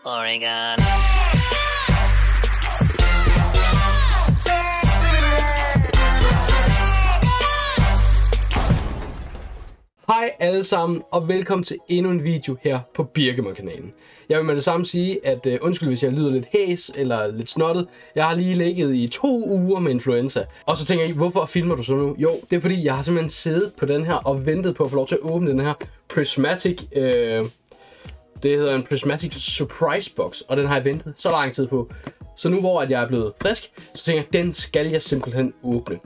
Oregon. Hej alle sammen, og velkommen til endnu en video her på Birkemon-kanalen. Jeg vil med det samme sige, at undskyld hvis jeg lyder lidt hæs eller lidt snottet. Jeg har lige ligget i 2 uger med influenza. Og så tænker I, hvorfor filmer du så nu? Jo, det er fordi, jeg har simpelthen siddet på den her og ventet på at få lov til at åbne den her Prismatic. Det hedder en Prismatic Surprise Box, og den har jeg ventet så lang tid på. Så nu hvor jeg er blevet frisk, så tænker jeg, den skal jeg simpelthen åbne.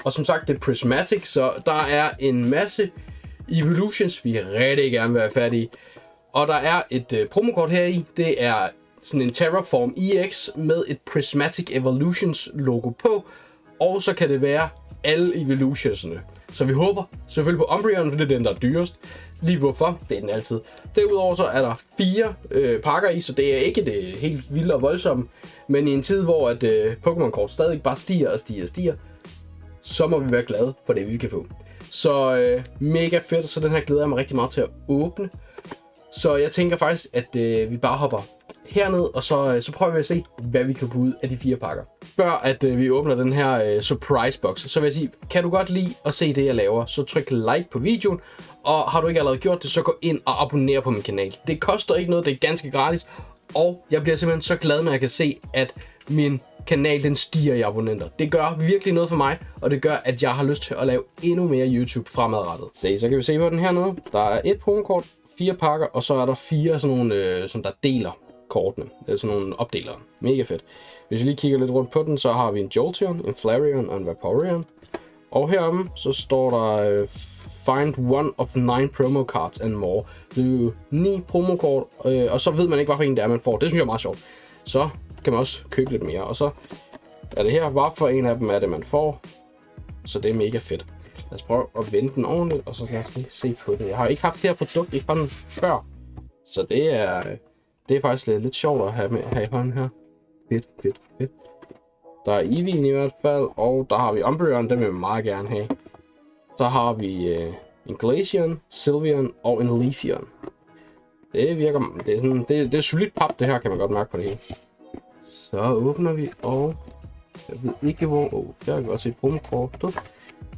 Og som sagt, det er Prismatic, så der er en masse Evolutions, vi rigtig gerne vil være færdige. Og der er et promokort her i. Det er sådan en Terraform EX med et Prismatic Evolutions logo på. Og så kan det være alle Evolutions'ene. Så vi håber selvfølgelig på Umbreon, for det er den, der er dyrest. Lige hvorfor, det er den altid. Derudover så er der 4 pakker i, så det er ikke det helt vilde og voldsomme. Men i en tid, hvor at Pokémon-kort stadig bare stiger og stiger, så må vi være glade for det, vi kan få. Så mega fedt, så den her glæder jeg mig rigtig meget til at åbne. Så jeg tænker faktisk, at vi bare hopper herned, og så prøver vi at se, hvad vi kan få ud af de 4 pakker. Før at vi åbner den her surprise box, så vil jeg sige, kan du godt lide at se det, jeg laver, så tryk like på videoen. Og har du ikke allerede gjort det, så gå ind og abonner på min kanal. Det koster ikke noget, det er ganske gratis. Og jeg bliver simpelthen så glad, når jeg kan se, at min kanal den stiger i abonnenter. Det gør virkelig noget for mig, og det gør, at jeg har lyst til at lave endnu mere YouTube fremadrettet. Så kan vi se på den hernede. Der er et promokort, 4 pakker, og så er der 4 sådan nogle, som der deler kortene. Det er sådan nogle opdelere. Mega fedt. Hvis vi lige kigger lidt rundt på den, så har vi en Jolteon, en Flareon og en Vaporeon. Og heromme, så står der find one of 9 promo cards and more. Det er jo 9 promokort, og så ved man ikke, hvad for en det er, man får. Det synes jeg er meget sjovt. Så kan man også købe lidt mere. Og så er det her, hvad for en af dem er det, man får. Så det er mega fedt. Lad os prøve at vende den ordentligt, og så lad os lige se på det. Jeg har ikke haft det her produkt i hånden før. Så det er faktisk lidt sjovt at have i hånden her. Fedt. Der er Eevee i hvert fald, og der har vi Umbreon, den vil vi meget gerne have. Så har vi en Glaceon, Sylveon og en Leafeon. Det virker, det er solidt pap det her, kan man godt mærke på det hele. Så åbner vi, og jeg ved ikke hvor, der kan vi også se promokortet.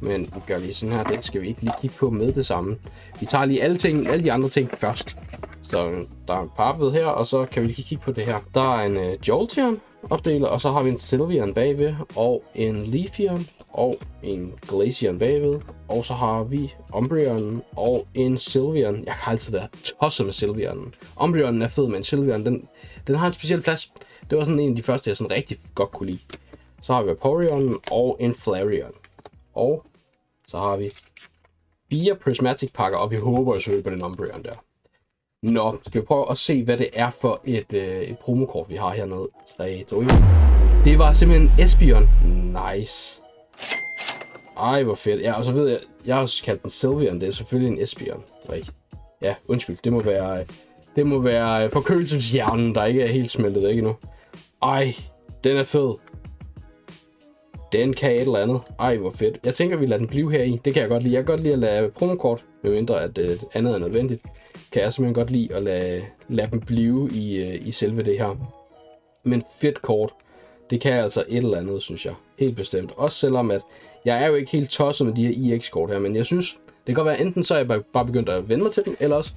Men vi gør lige sådan her, det skal vi ikke lige kigge på med det samme. Vi tager lige alle de andre ting først. Så der er pappet her, og så kan vi lige kigge på det her. Der er en Jolteon opdeler, og så har vi en Sylveon bagved, og en Leafeon, og en Glaceon bagved. Og så har vi Umbreon og en Sylveon. Jeg kan altid være tosset med Sylveon. Umbreon er fed, men Sylveon, den har en speciel plads. Det var sådan en af de første, jeg sådan rigtig godt kunne lide. Så har vi Vaporeon og en Flareon. Og så har vi 4 Prismatic pakker, og vi håber selvfølgelig på den Umbreon der. Nå, skal vi prøve at se, hvad det er for et promokort, vi har hernede. 3, 2, 1. Det var simpelthen Espeon. Nice. Ej, hvor fedt. Ja, og så ved jeg har også kaldt den Sylveon. Det er selvfølgelig en Espeon. Ja, undskyld. Det må være forkølelseshjernen, der ikke er helt smeltet væk endnu. Ej, den er fed. Den kan et eller andet. Ej, hvor fedt. Jeg tænker, vi lader den blive her i. Det kan jeg godt lide. Jeg kan godt lide at lade promokort, medmindre at andet er nødvendigt. Kan jeg simpelthen godt lide at lade dem blive i selve det her. Men fedt kort. Det kan altså et eller andet, synes jeg. Helt bestemt. Også selvom at jeg er jo ikke helt tosset med de her EX-kort her, men jeg synes, det kan godt være, enten så er jeg bare begyndt at vende mig til dem, eller også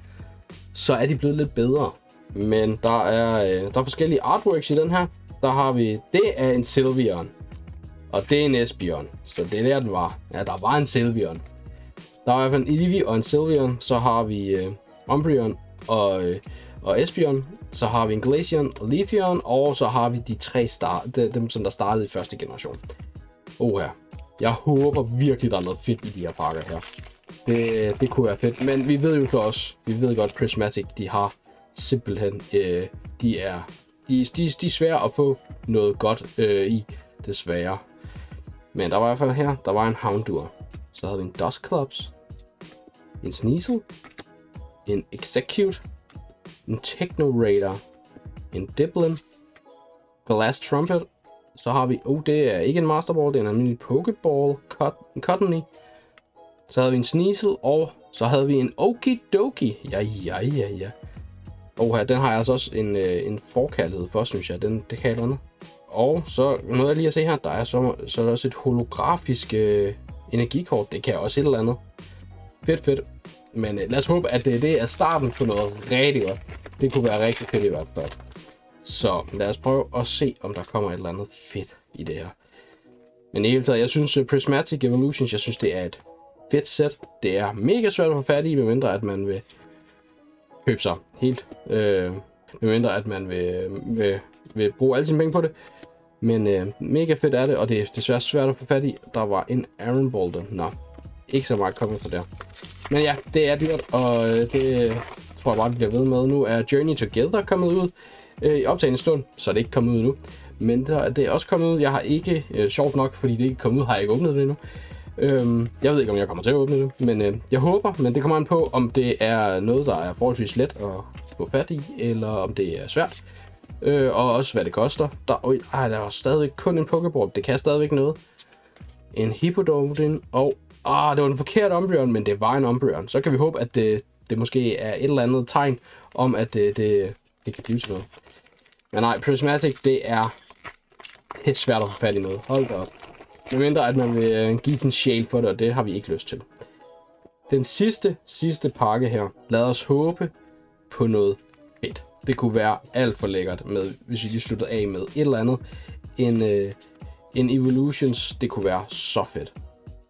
så er de blevet lidt bedre. Men der er forskellige artworks i den her. Der har vi, det er en Sylveon. Og det er en Espeon. Så det er der, den var. Ja, der var en Sylveon. Der er i hvert fald en Eevee og en Sylveon. Så har vi Umbreon og Espeon. Så har vi en Glaceon og Leafeon. Og så har vi de 3 dem som der startede i første generation. Her. Jeg håber virkelig, der er noget fedt i de her pakker her. Det kunne være fedt. Men vi ved jo så også, vi ved godt, Prismatic, de har simpelthen, de er svære at få noget godt i, desværre. Men der var i hvert fald her, der var en Houndour. Så havde vi en Dusclops, en Sneasel, en Execute, en Technoradar, en Diblin, Glass Trumpet. Så har vi, det er ikke en Master Ball, det er en almindelig Pokeball, Cottonee. Så havde vi en Sneasel, og så havde vi en Okidoki. Ja. Den har jeg altså også en forkærlighed for, synes jeg. Det kan et eller andet. Og så noget jeg lige at se her, der er så er der også et holografisk energikort. Det kan også et eller andet. Fedt. Men lad os håbe, at det er starten på noget rigtig godt. Det kunne være rigtig fedt i hvert fald. Så lad os prøve at se, om der kommer et eller andet fedt i det her. Men i hele taget, jeg synes Prismatic Evolutions, jeg synes det er et fedt sæt. Det er mega svært at få fat i, medmindre at man vil købe sig helt. Medmindre at man vil bruge alle sine penge på det. Men mega fedt er det, og det er desværre svært at få fat i. Der var en Aaron Bolter. Nå, ikke så meget kommet fra der. Men ja, det er dyrt, og det tror jeg bare, det bliver ved med. Nu er Journey Together kommet ud i optagende stund, så er det ikke kommet ud nu. Men det er også kommet ud. Jeg har ikke, sjovt nok, fordi det ikke er kommet ud, har jeg ikke åbnet det endnu. Jeg ved ikke, om jeg kommer til at åbne det, men jeg håber. Men det kommer an på, om det er noget, der er forholdsvis let at få fat i, eller om det er svært. Og også, hvad det koster. Der er stadigvæk kun en Pokéball. Det kan stadigvæk noget. En Hippowdon, og det var den forkerte Umbreon, men det var en Umbreon. Så kan vi håbe, at det måske er et eller andet tegn om, at det kan blive til noget. Men nej, Prismatic, det er helt svært at få fat i noget. Hold da op. Det mindre, at man vil give den sjæl på det, og det har vi ikke lyst til. Den sidste pakke her. Lad os håbe på noget fedt. Det kunne være alt for lækkert, hvis vi lige sluttede af med et eller andet. En Evolutions, det kunne være så fedt.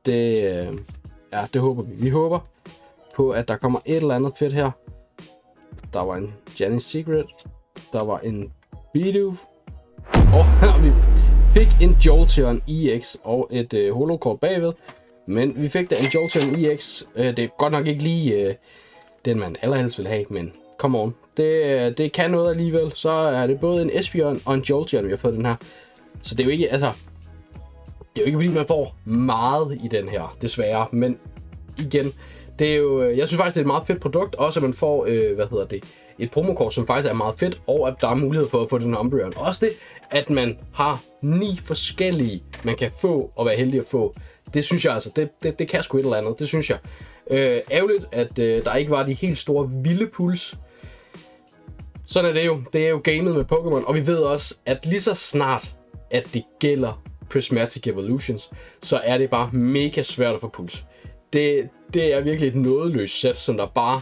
Det håber vi. Vi håber på, at der kommer et eller andet fedt her. Der var en Janice Secret. Der var en Bidoof. Og vi fik en Jolteon EX og et holokort bagved. Men vi fik da en Jolteon EX. Det er godt nok ikke lige den, man allerhelst vil have, men come on. Det kan noget alligevel. Så er det både en Espeon og en Jolteon, vi har fået den her. Så det er jo ikke, det er jo ikke fordi, man får meget i den her, desværre. Men igen, det er jo, jeg synes faktisk, det er et meget fedt produkt. Også at man får, et promokort, som faktisk er meget fedt. Og at der er mulighed for at få den her Umbreon. Også det, at man har 9 forskellige, man kan få og være heldig at få. Det synes jeg altså, det kan sgu et eller andet. Det synes jeg. Ærgerligt, at der ikke var de helt store vilde puls. Sådan er det jo. Det er jo gamet med Pokémon. Og vi ved også, at lige så snart, at det gælder Prismatic Evolutions, så er det bare mega svært at få puls. Det er virkelig et nådeløst sæt, som der bare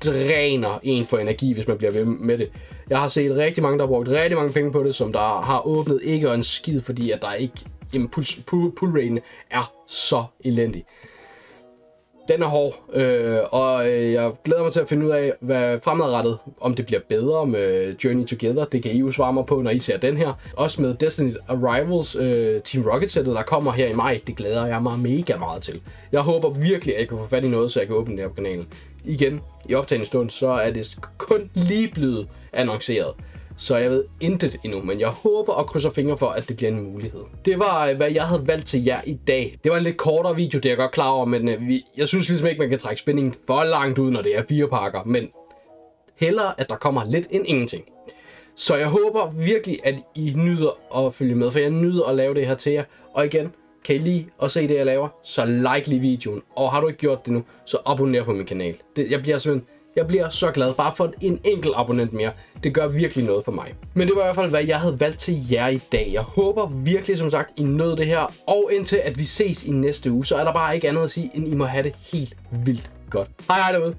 dræner en for energi, hvis man bliver ved med det. Jeg har set rigtig mange, der har brugt rigtig mange penge på det, som der har åbnet ikke og en skid, fordi at der ikke pull-raten er så elendig. Den er hård, og jeg glæder mig til at finde ud af, hvad fremadrettet, om det bliver bedre med Journey Together. Det kan I jo svare mig på, når I ser den her. Også med Destiny's Arrivals Team Rocket-sættet, der kommer her i maj. Det glæder jeg mig mega meget til. Jeg håber virkelig, at jeg kan få fat i noget, så jeg kan åbne det her på kanalen. Igen, i optagende stund, så er det kun lige blevet annonceret. Så jeg ved intet endnu, men jeg håber og krydser fingre for, at det bliver en mulighed. Det var, hvad jeg havde valgt til jer i dag. Det var en lidt kortere video, det er jeg godt klar over, men jeg synes ligesom ikke, man kan trække spændingen for langt ud, når det er 4 pakker. Men hellere, at der kommer lidt end ingenting. Så jeg håber virkelig, at I nyder at følge med, for jeg nyder at lave det her til jer. Og igen, kan I lide at se det, jeg laver, så like lige videoen. Og har du ikke gjort det nu, så abonner på min kanal. Jeg bliver så glad, bare for en enkelt abonnent mere. Det gør virkelig noget for mig. Men det var i hvert fald, hvad jeg havde valgt til jer i dag. Jeg håber virkelig, som sagt, I nød det her. Og indtil at vi ses i næste uge, så er der bare ikke andet at sige, end I må have det helt vildt godt. Hej derude.